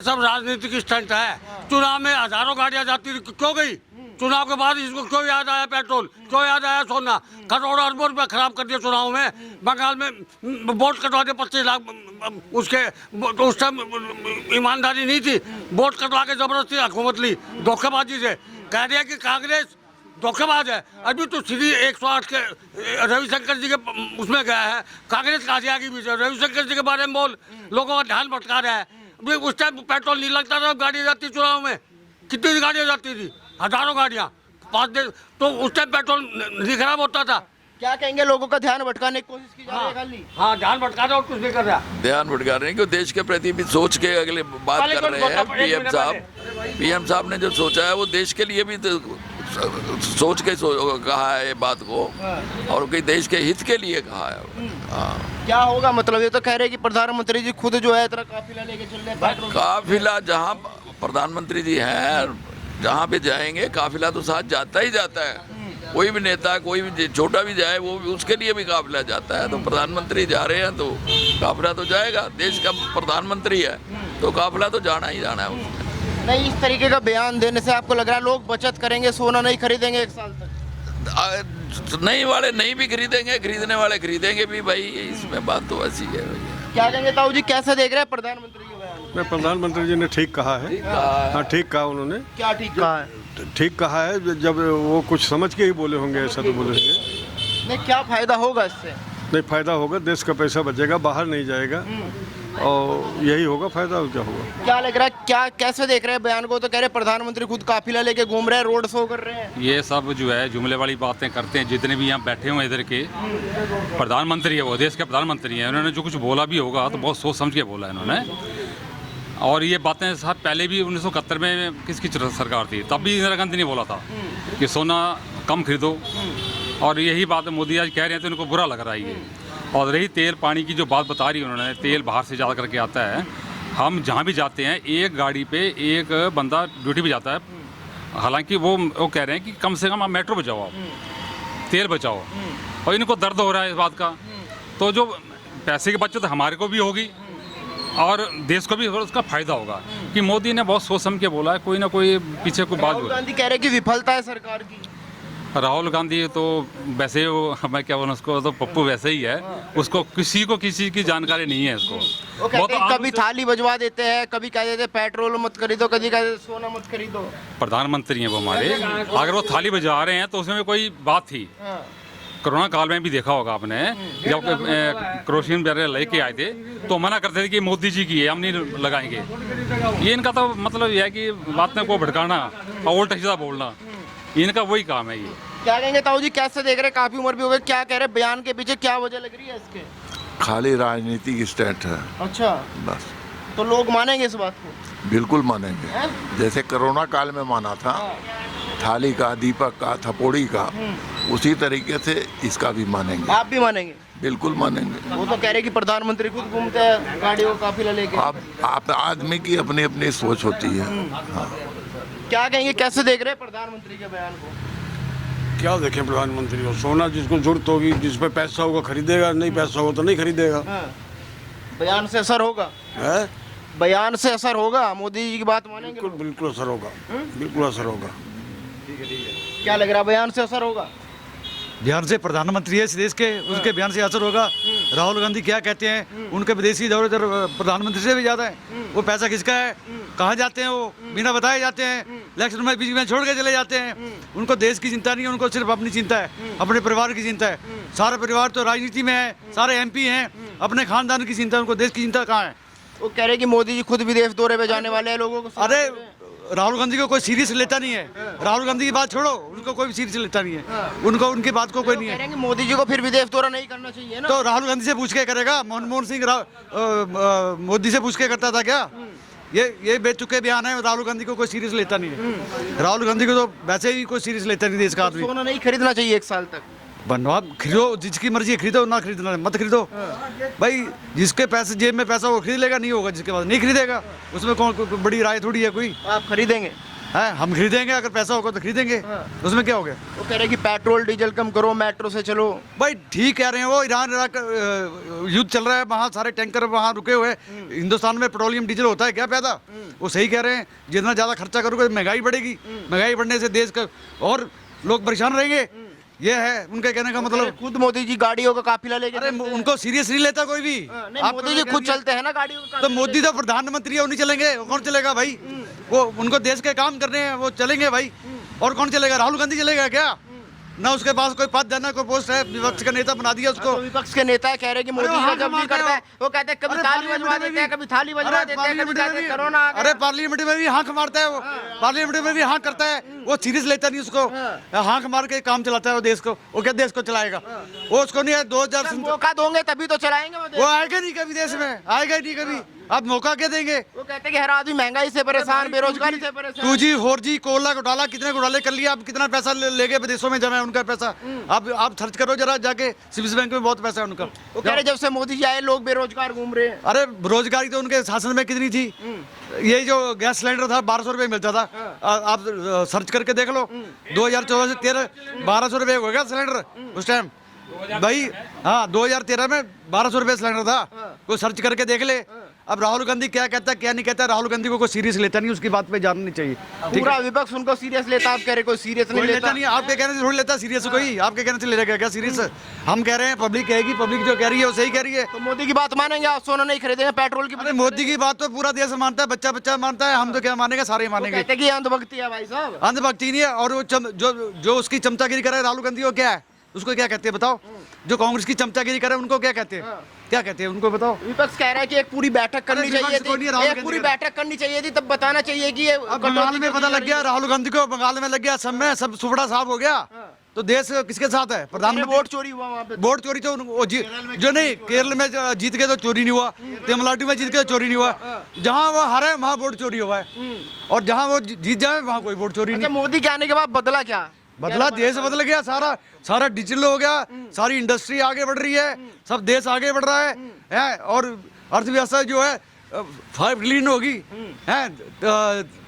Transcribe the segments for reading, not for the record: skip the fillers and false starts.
सब राजनीतिक स्टंट है। चुनाव में हजारों गाड़ियां जाती थी, क्यों गई? चुनाव के बाद इसको क्यों याद आया पेट्रोल, क्यों याद आया सोना? करोड़ों अरबों रुपया खराब कर दिया चुनाव में। बंगाल में वोट कटवा दिए 25 लाख, उसके उस टाइम ईमानदारी नहीं थी, वोट कटवा के जबरदस्ती हुकूमत ली, धोखेबाजी से। कह दिया कि कांग्रेस धोखेबाज है। अभी तो सीधी 108 के रविशंकर जी के उसमें गया है, कांग्रेस कहाँ से आ गई? रविशंकर जी के बारे में बोल, लोगों का ध्यान भटका रहा है। अभी उस टाइम पेट्रोल नहीं लगता था, गाड़ियाँ जाती चुनाव में, कितनी गाड़ियाँ जाती थी? हजारों गाड़ियाँ 5 दिन, तो उस टाइम पेट्रोल नहीं खराब होता था। क्या कहेंगे, लोगों का ध्यान भटकाने की कोशिश की जा रही है खाली? हाँ, ध्यान भटका रहा और कुछ नहीं कर रहा। ध्यान भटका रहे हैं कि देश के प्रति भी सोच के अगले बात कर रहे हैं। पीएम साहब ने जो सोचा है वो देश के लिए भी तो सोच के कहा है ये बात को, और कोई देश के हित के लिए कहा है। हाँ। क्या होगा मतलब? ये तो कह रहे हैं कि प्रधानमंत्री जी खुद जो है इतना काफिला लेके चल रहे हैं। काफिला जहाँ प्रधानमंत्री जी हैं, जहाँ पे जाएंगे काफिला तो साथ जाता ही जाता है। कोई भी नेता, कोई भी छोटा भी जाए, वो भी उसके लिए भी काफिला जाता है। तो प्रधानमंत्री जा रहे हैं तो काफिला तो जाएगा, देश का प्रधानमंत्री है तो काफिला तो जाना ही जाना है उसमें। नहीं, इस तरीके का बयान देने से आपको लग रहा है लोग बचत करेंगे, सोना नहीं खरीदेंगे 1 साल तक? नहीं वाले नहीं भी खरीदेंगे, खरीदने वाले खरीदेंगे भी भाई, इसमें बात तो ऐसी है भैया। क्या कहेंगे ताऊ जी, कैसे देख रहे हैं प्रधानमंत्री के बयान? प्रधानमंत्री जी ने ठीक कहा है। हाँ, ठीक कहा उन्होंने। क्या ठीक कहा है? ठीक कहा है, जब वो कुछ समझ के ही बोले होंगे, ऐसा तो बोले होंगे नहीं। क्या फायदा होगा इससे? नहीं, फायदा होगा, देश का पैसा बचेगा, बाहर नहीं जाएगा, और यही होगा फायदा। और क्या होगा? क्या लग रहा है, क्या कैसे देख रहे हैं बयान को? तो कह रहे प्रधानमंत्री खुद काफिला लेके घूम रहे हैं, रोड शो कर रहे हैं। ये सब जो है जुमले वाली बातें करते हैं। जितने भी यहाँ बैठे हुए इधर के प्रधानमंत्री है, वो देश के प्रधानमंत्री हैं, उन्होंने जो कुछ बोला भी होगा तो बहुत सोच समझ के बोला है इन्होंने। और ये बातें साहब पहले भी 1971 में किसकी सरकार थी, तब भी इंदिरा गांधी ने बोला था कि सोना कम खरीदो, और यही बात मोदी आज कह रहे हैं तो इनको बुरा लग रहा है ये। और रही तेल पानी की जो बात बता रही है उन्होंने, तेल बाहर से ज़्यादा करके आता है। हम जहाँ भी जाते हैं एक गाड़ी पे एक बंदा ड्यूटी पे जाता है, हालांकि वो कह रहे हैं कि कम से कम आप मेट्रो बचाओ, आप तेल बचाओ, और इनको दर्द हो रहा है इस बात का। तो जो पैसे की बचत हमारे को भी होगी और देश को भी उसका फायदा होगा कि मोदी ने बहुत सोच समझ के बोला है, कोई ना कोई पीछे कोई बात। राहुल गांधी कह रहे हैं कि विफलता है सरकार की। राहुल गांधी तो वैसे मैं क्या बोलूँ उसको, तो पप्पू वैसे ही है, उसको किसी की जानकारी नहीं है इसको। वो कहते हैं कभी थाली बजवा देते हैं, कभी कह देते हैं पेट्रोल मत खरीदो, कभी कह देते सोना मत खरीदो। प्रधानमंत्री हैं वो हमारे, अगर वो थाली बजा रहे हैं तो उसमें कोई बात थी। कोरोना काल में भी देखा होगा आपने, जब क्रोसिन वगैरह लेके आए थे तो मना करते थे कि मोदी जी की है, हम नहीं लगाएंगे। ये इनका तो मतलब यह है कि बातें को भड़काना और उल्टा सीधा बोलना, इनका वही काम है ये। क्या कहेंगे ताऊ जी, कैसे देख रहे हैं? काफी उम्र भी हो गई, क्या कह रहे हैं बयान के पीछे क्या वजह लग रही है इसके? खाली राजनीतिक स्टैंड है। अच्छा, बस। तो लोग मानेंगे इस बात को? बिल्कुल मानेंगे, जैसे कोरोना काल में माना था थाली का, दीपक का, थपोड़ी का, उसी तरीके से इसका भी मानेंगे। आप भी मानेंगे? बिल्कुल मानेंगे। वो तो कह रहे कि प्रधानमंत्री खुद घूमते हैं गाड़ियों काफिला लेके। आप आदमी की अपनी अपनी सोच होती है। हाँ। क्या कहेंगे, कैसे देख रहे हैं प्रधानमंत्री के बयान को? क्या देखें प्रधानमंत्री को? सोना जिसको जरूरत होगी, जिस पे पैसा होगा खरीदेगा, नहीं पैसा होगा तो नहीं खरीदेगा। बयान से असर होगा? बयान से असर होगा? मोदी जी की बात मानेंगे? बिल्कुल बिल्कुल असर होगा, बिल्कुल असर होगा। क्या लग रहा है, बयान से असर होगा? बयान से प्रधानमंत्री है इस देश के, उसके बयान से असर होगा। राहुल गांधी क्या कहते हैं, उनके विदेशी दौरे प्रधानमंत्री से भी ज्यादा है। वो पैसा किसका है, कहाँ जाते हैं, वो बिना बताए जाते हैं, इलेक्शन में बीच में छोड़ के चले जाते हैं। उनको देश की चिंता नहीं है, उनको सिर्फ अपनी चिंता है, अपने परिवार की चिंता है। सारा परिवार तो राजनीति में है, सारे MP हैं, अपने खानदान की चिंता, उनको देश की चिंता कहाँ है? वो कह रहे कि मोदी जी खुद विदेश दौरे पे जाने वाले हैं, लोगों को। अरे राहुल गांधी को कोई सीरियस लेता नहीं है, राहुल गांधी की बात छोड़ो, उनको कोई सीरियस लेता नहीं है, उनको उनकी बात को कोई नहीं है। मोदी जी को फिर विदेश दौरा नहीं करना चाहिए ना? तो राहुल गांधी से पूछ के करेगा? मनमोहन सिंह मोदी से पूछ के करता था क्या? ये बेच चुके बयान है, राहुल गांधी को कोई सीरियस लेता नहीं है। राहुल गांधी को तो वैसे ही कोई सीरियस लेता नहीं देश का आदमी। सोना नहीं खरीदना चाहिए 1 साल तक? बनवा खरीदो, जिसकी मर्जी है खरीदो, ना खरीदना मत खरीदो भाई। जिसके पैसे जेब में पैसा वो खरीद लेगा, नहीं होगा जिसके पास नहीं खरीदेगा। उसमें कौन बड़ी राय थोड़ी है कोई। आप खरीदेंगे? है, हम खरीदेंगे, अगर पैसा होगा तो खरीदेंगे, उसमें क्या हो गया। वो कह रहे हैं कि पेट्रोल डीजल कम करो, मेट्रो से चलो। भाई ठीक कह रहे हैं, वो ईरान इराक युद्ध चल रहा है, वहाँ सारे टैंकर वहाँ रुके हुए हैं। हिंदुस्तान में पेट्रोलियम डीजल होता है क्या पैदा? वो सही कह रहे हैं, जितना ज़्यादा खर्चा करोगे महंगाई बढ़ेगी, महंगाई बढ़ने से देश का और लोग परेशान रहेंगे। ये है उनके कहने का मतलब। खुद मोदी जी गाड़ियों का काफिला लेके अरे चलते हैं। उनको सीरियस नहीं लेता कोई भी। नहीं, आप मोदी जी खुद चलते हैं ना गाड़ियों का। तो मोदी तो प्रधानमंत्री है, वो नहीं चलेंगे, वो कौन चलेगा भाई? वो उनको देश के काम करने हैं, वो चलेंगे भाई। और कौन चलेगा? राहुल गांधी चलेगा क्या? ना उसके पास कोई पद है ना कोई पोस्ट है, विपक्ष का नेता बना दिया उसको। तो विपक्ष के नेता कह रहे हैं कि मोदी अरे जी हाँ, जब भी कमाते करता है हो। वो कहते हैं कभी अरे थाली बजवा पार्लियामेंट में देते हैं, भी- कभी थाली बजवा अरे देते हैं, कभी पार्लियामेंट कहते में हैं भी- कोरोना आ गया। अरे पार्लियामेंट में भी हाँक मारता है वो, पार्लियामेंट में भी हाँक करता है, वो सीरियस लेता नहीं उसको, हाँक मार के काम चलाता है वो देश को। वो क्या देश को चलाएगा? वो उसको नहीं है। 2000 मौका दोगे तभी तो चलाएंगे वो देश। वो आएगा नहीं कभी देश में, आएगा ही नहीं कभी। आप मौका क्या देंगे? वो कहते हैं कि हर आदमी महंगाई से परेशान, बेरोजगारी से परेशान। 2G 4G कोयला घोटाला, कितने घोटाले कर लिया, अब कितना पैसा ले गए विदेशों में जमा है उनका पैसा। आप सर्च करो जरा जाके, सिविल बैंक में बहुत पैसा है उनका। वो कह रहे जब से मोदी जी आए लोग बेरोजगार घूम रहे हैं। अरे बेरोजगारी तो उनके शासन में कितनी थी। ये जो गैस सिलेंडर था 1200 रुपये मिलता था, आप सर्च करके देख लो। 2014 से 13 1200 रुपये हो गया सिलेंडर उस टाइम भाई। हाँ 2013 में 1200 रुपये सिलेंडर था, कोई सर्च करके देख ले। अब राहुल गांधी क्या कहता है क्या नहीं कहता है, राहुल गांधी को कोई सीरियस लेता नहीं, उसकी बात पे जानना नहीं चाहिए। ठीक पूरा है, विपक्ष उनको सीरियस लेता, आप कह रहे कोई सीरियस कोई नहीं लेता नहीं। आपके कहने से थोड़ी लेता सीरियस कोई, आपके कहने से ले लेगा क्या सीरियस? हम कह रहे हैं, पब्लिक कहेगी, पब्लिक जो कह रही है वो सही कह रही है। तो मोदी की बात मानेंगे आप? सोना नहीं खरीदेंगे, पेट्रोल की अरे मोदी की बात तो पूरा देश मानता है, बच्चा बच्चा मानता है, हम तो क्या मानेंगे, सारे मानेंगे। कहते हैं कि अंधभक्ति है भाई साहब। अंधभक्ति नहीं है। और वो जो उसकी चमचागिरी करे राहुल गांधी, वो क्या है, उसको क्या कहते हैं बताओ? जो कांग्रेस की चमचागिरी करे उनको क्या कहते हैं? क्या कहते हैं उनको बताओ? विपक्ष कह रहा है कि एक पूरी बैठक करनी विपक्ष चाहिए को नहीं, राहुल थी, एक गांधी पूरी कह रहा है। बैठक करनी चाहिए थी, तब बताना चाहिए कि ये अब बंगाल में पता लग गया राहुल गांधी को, बंगाल में लग गया, सब में सब सुपड़ा साफ हो गया। तो देश किसके साथ है? प्रधानमंत्री। वोट चोरी हुआ वहाँ पे। वोट चोरी तो जो नहीं, केरल में जीत गए तो चोरी नहीं हुआ, तमिलनाडु में जीत गए तो चोरी नहीं हुआ। जहाँ वो हारे वहाँ वोट चोरी हुआ है, और जहाँ वो जीत जाए वहाँ कोई वोट चोरी अच्छा, नहीं। मोदी के आने के बाद बदला क्या? बदला, देश बदल गया, सारा डिजिटल हो गया, सारी इंडस्ट्री आगे बढ़ रही है, सब देश आगे बढ़ रहा है। और अर्थव्यवस्था जो है 5 ट्रिलियन होगी, है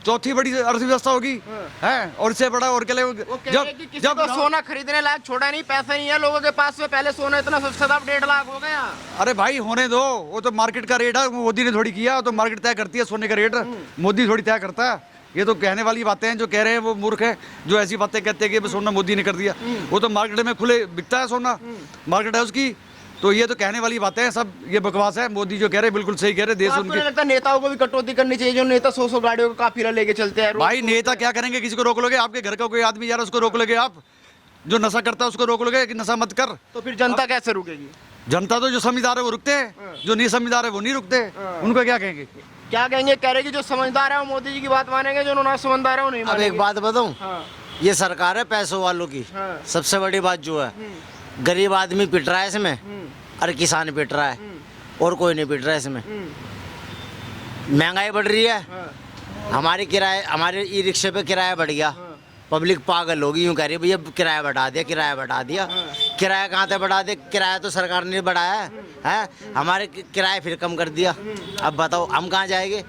चौथी बड़ी अर्थव्यवस्था होगी, है। और इससे बड़ा और क्या लगेगा? वो कह रहे हैं कि किसी को सोना खरीदने लायक छोड़ा नहीं, पैसा नहीं है लोगों के पास में। पहले सोना इतना सस्ता था, अब 1.5 लाख हो गया। अरे भाई होने दो, वो तो मार्केट का रेट है, मोदी ने थोड़ी किया, तो मार्केट तय करती है सोने का रेट, मोदी थोड़ी तय करता है। ये तो कहने वाली बातें हैं, जो कह रहे हैं वो मूर्ख है, जो ऐसी बातें कहते हैं कि सोना मोदी ने कर दिया। वो तो मार्केट में खुले बिकता है सोना, मार्केट है उसकी। तो ये तो कहने वाली बातें हैं, सब ये बकवास है। मोदी जो कह रहे हैं बिल्कुल सही कह रहे हैं। देश आपको उनके नहीं लगता नेताओं को भी कटौती करनी चाहिए? जो नेता 100 गाड़ियों का काफिला लेके चलते हैं। भाई नेता क्या करेंगे? किसी को रोक लोगे? आपके घर का कोई आदमी जा रहा है उसको रोक लोगे आप? जो नशा करता है उसको रोक लोगे कि नशा मत कर? तो फिर जनता कैसे रुकेगी? जनता तो जो समझदार है वो रुकते हैं, जो नहीं समझदार है वो नहीं रुकते। उनको क्या कहेंगे? क्या कहेंगे? कह रहे कि जो समझदार है वो मोदी जी की बात मानेंगे, जो ना समझदार है वो नहीं अब मानेंगे। एक बात बताऊं, हाँ। ये सरकार है पैसों वालों की। सबसे बड़ी बात जो है, गरीब आदमी पिट रहा है इसमें, और किसान पिट रहा है, और कोई नहीं पिट रहा है इसमें। महंगाई बढ़ रही है, हमारे किराए, हमारे ई रिक्शे पे किराया बढ़ गया, पब्लिक पागल होगी, यूँ कह रही है भैया किराया बढ़ा दिया, किराया बढ़ा दिया। किराया कहाँ से बढ़ा दे? किराया तो सरकार ने बढ़ाया है, हमारे किराया फिर कम कर दिया। अब बताओ हम कहाँ जाएंगे?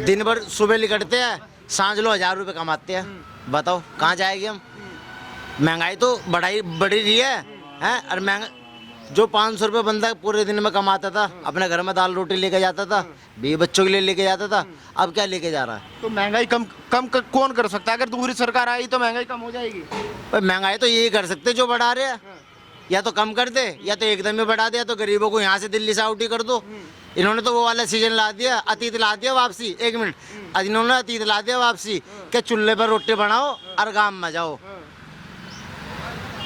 दिन भर सुबह निकलते हैं, सांझ लो 1000 रुपये कमाते हैं, बताओ कहाँ जाएंगे हम? महंगाई तो बढ़ रही है, और महंगा जो 500 रुपये बंदा पूरे दिन में कमाता था, अपने घर में दाल रोटी लेके जाता था, बीवी बच्चों के लिए लेके जाता था, अब क्या लेके जा रहा है? तो महंगाई कम कौन कर सकता है? अगर दूसरी सरकार आई तो महंगाई कम हो जाएगी। भाई महंगाई तो यही कर सकते जो बढ़ा रहे हैं, या तो कम कर दे, या तो एकदम ही बढ़ा दे, या तो गरीबों को यहाँ से दिल्ली से आउट ही कर दो। इन्होंने तो वो वाला सीजन ला दिया, अतीत ला दिया वापसी। 1 मिनट, इन्होंने अतीत ला दिया वापसी कि चूल्हे पर रोटी बनाओ और गाँव में जाओ,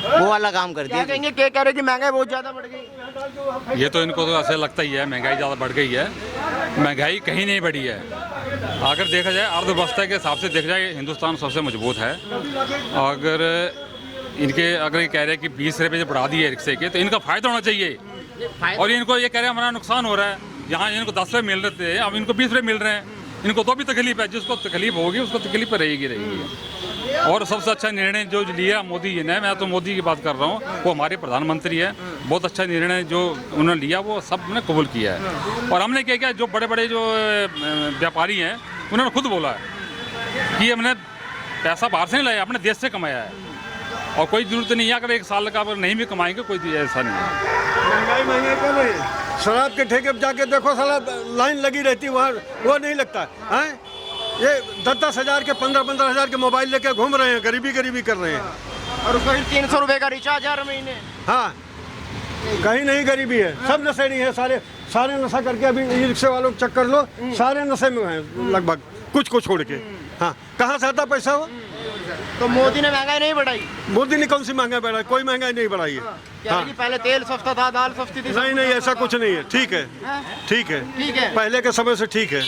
वो वाला काम कर क्या दिया। कहेंगे? क्या कह रहे कि महंगाई बहुत ज्यादा बढ़ गई? ये तो इनको तो ऐसे लगता ही है महंगाई ज़्यादा बढ़ गई है। महंगाई कहीं नहीं बढ़ी है। अगर देखा जाए अर्थव्यवस्था के हिसाब से देखा जाए, हिंदुस्तान सबसे मजबूत है। अगर ये कह रहे हैं कि 20 रुपये बढ़ा दिए रिक्शे के, तो इनका फ़ायदा होना चाहिए। और इनको ये कह रहे हैं हमारा नुकसान हो रहा है, यहाँ इनको 10 रुपये मिल रहे थे, अब इनको 20 रुपये मिल रहे हैं। इनको तो भी तकलीफ है, जिसको तकलीफ होगी उसको तकलीफ रहेगी। और सबसे अच्छा निर्णय जो लिया मोदी जी ने, मैं तो मोदी की बात कर रहा हूँ, वो हमारे प्रधानमंत्री हैं। बहुत अच्छा निर्णय जो उन्होंने लिया वो सब ने कबूल किया है। और हमने क्या किया, जो बड़े बड़े जो व्यापारी हैं उन्होंने खुद बोला है कि हमने पैसा बाहर से नहीं लाया, अपने देश से कमाया है। और कोई जरूरत नहीं है, अगर 1 साल का अगर नहीं भी कमाएंगे कोई ऐसा नहीं है। महंगाई महंगाई कम है। शराब के ठेके पे जाके देखो, साला लाइन लगी रहती है वहाँ, वो नहीं लगता है। ये 10-10 हज़ार के 15-15 हज़ार के मोबाइल लेके घूम रहे हैं, गरीबी गरीबी कर रहे हैं। और उसका 300 रुपए का रिचार्ज हर महीने। हाँ, कहीं नहीं गरीबी है, सब नशेड़ी है, सारे नशा करके अभी ई रिक्शे वालों को चक्कर लो, सारे नशे में हैं लगभग, कुछ को छोड़ के। हाँ, कहाँ से आता पैसा वो? तो मोदी ने महंगाई नहीं बढ़ाई? मोदी ने कौन सी महंगाई बढ़ाई? कोई महंगाई नहीं बढ़ाई है। क्या है कि पहले तेल सस्ता था, दाल सस्ती थी। नहीं नहीं, ऐसा कुछ नहीं है। ठीक है, ठीक है, ठीक है। पहले के समय से ठीक है।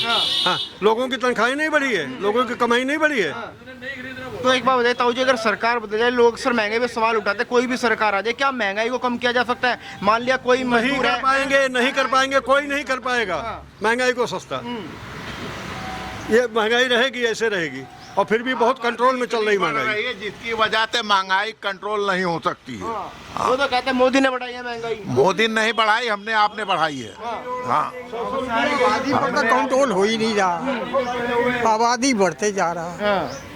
हाँ, लोगों की तनख्वाही नहीं बढ़ी है, लोगों की कमाई नहीं बढ़ी है। तो एक बात बताइए ताऊ जी, अगर सरकार बदल जाए, लोग सर महंगाई पे सवाल उठाते हैं, कोई भी सरकार आ जाए, क्या महंगाई को कम किया जा सकता है? मान लिया कोई नहीं मजदूर कर है, पाएंगे, नहीं कर पाएंगे, कोई नहीं कर पाएगा महंगाई को सस्ता। ये महंगाई रहेगी, ऐसे रहेगी, और फिर भी बहुत कंट्रोल में चल रही महंगाई। जिसकी वजह से महंगाई कंट्रोल नहीं हो सकती है। वो तो कहते हैं मोदी ने बढ़ाई है महंगाई। मोदी ने नहीं बढ़ाई, हमने आपने बढ़ाई है। हाँ, आबादी पर तो कंट्रोल हो ही नहीं रहा, आबादी बढ़ते जा रहा है।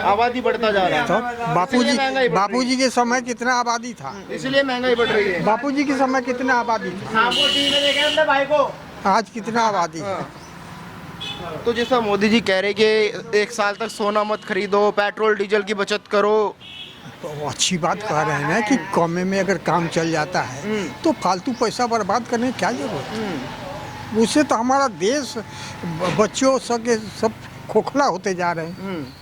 आबादी बढ़ता जा रहा है, तो बापूजी के समय कितना आबादी था? इसलिए महंगाई बढ़ रही है। बापूजी के समय कितना आबादी था? आज कितना आबादी है? तो जैसा मोदी जी कह रहे कि 1 साल तक सोना मत खरीदो, पेट्रोल डीजल की बचत करो, तो अच्छी बात कह रहे हैं ना कि कमे में अगर काम चल जाता है तो फालतू पैसा बर्बाद करने की क्या जरूरत है? उससे तो हमारा देश बच्चों सब खोखला होते जा रहे हैं।